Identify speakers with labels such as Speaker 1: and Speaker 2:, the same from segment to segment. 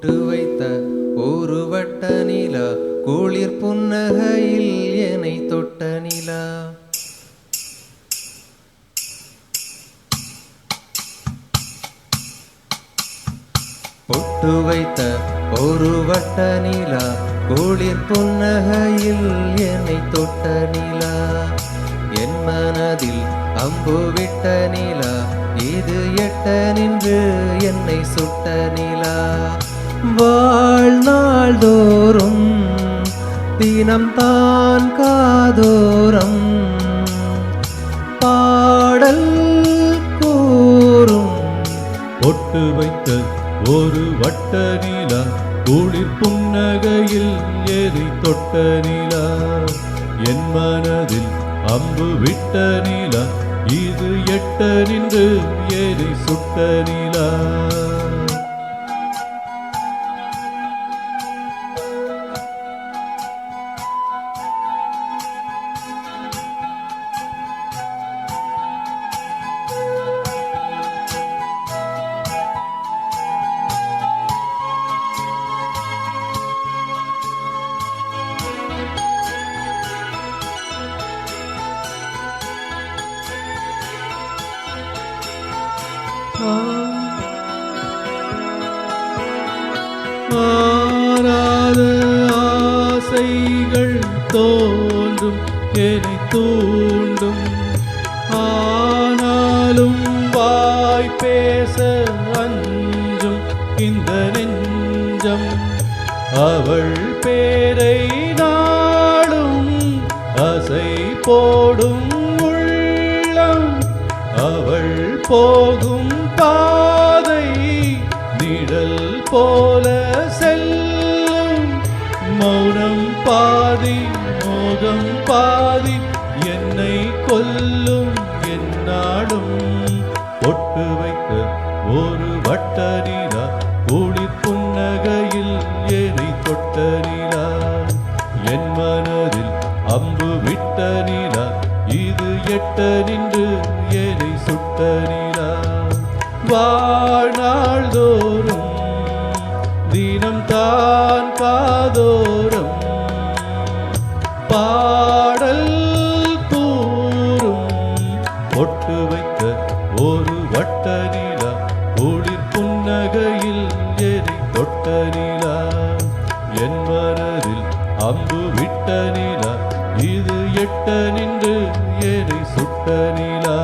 Speaker 1: பொட்டு வைத்த ஒரு வட்ட நிலா, குளிர் புன்னகையில் என்னை தொட்ட நிலா. பொட்டு வைத்த ஒரு வட்ட நிலா, குளிர் புன்னகையில் என்னை தொட்ட நிலா. என் மனதில் அம்பு விட்ட நிலா, இது எட்ட நின்று என்னை சுட்ட நிலா. வாழ்நாள் தோறும் தினம் தான் காதோரம் பாடல் கூறும்.
Speaker 2: பொட்டு வைத்த ஒரு வட்ட நிலா, குளிர் புன்னகையில் ஏறி தொட்ட நிலா. என் மனதில் அம்பு விட்ட நிலா, இது எட்ட நின்று ஏறி சுட்ட நிலா. மாறாத ஆசைகள் தோன்றும், என்னை தூண்டும். ஆனாலும் வாய் பேச அஞ்சும் இந்த நெஞ்சம். அவள் பேரை நாளும் அசை போடும் உள்ளம். அவள் போகும் பாதை நிழல் போல செல்லும். மௌனம் பாதி மோகம் பாதி என்னை கொல்லும் என்னாடும். பொட்டு வைத்த ஒரு வட்ட நிலா, குளிர் புன்னகையில் என்னை தொட்ட நிலா. என் மனதில் அம்பு விட்ட நிலா, இது எட்ட நின்று என்னை சுட்ட நிலா. வாழ்நாள் தோறும் தினம் தான் காதோரம் பாடல் கூறும். பொட்டு வைத்த ஒரு வட்ட நிலா, குளிர் புன்னகையில் என்னை தொட்ட நிலா. என் மனதில் அம்பு விட்ட நிலா, இது எட்ட நின்று என்னை சுட்ட நிலா.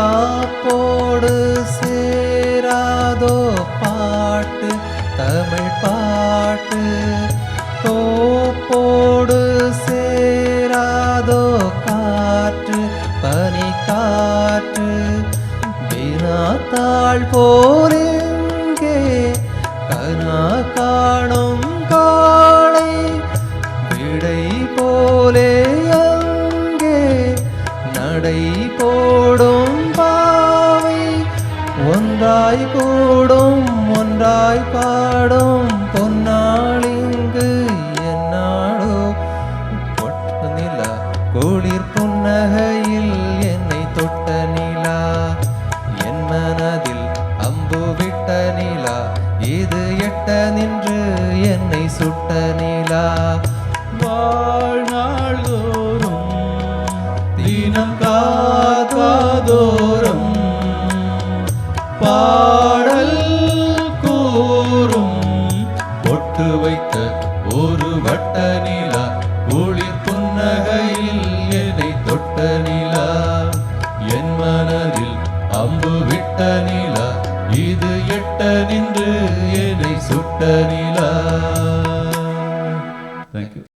Speaker 1: யாப்போடு சேராதோ பாட்டு, தமிழ் பாட்டு. தோப்போடு சேராதோ காற்று, பனி காற்று. வினாத்தாள் போரெங்கே கனா காணும் காளை, விடை போலே அங்கே நடை போடும் பாவை. ஒன்றாய் கூடும் ஒன்றாய் பாடும் பொன்னாளிங்கு என்னாடோ. பொட்டு நிலா, குளிர் புன்னகையில் என்னை தொட்ட நிலா. என் மனதில் அம்பு விட்ட நிலா, இது எட்ட நின்று என்னை சுட்ட நிலா.
Speaker 2: வாழ்நாள் தோறும் தினம் காதோரம் பாடல் கூறும். பொட்டு வைத்த ஒரு வட்ட நிலா, குளிர் புன்னகையில் என்னை தொட்ட நிலா. என் மனதில் அம்பு விட்ட நிலா, இது எட்ட நின்று என்னை சுட்ட நிலா. தேங்க்யூ.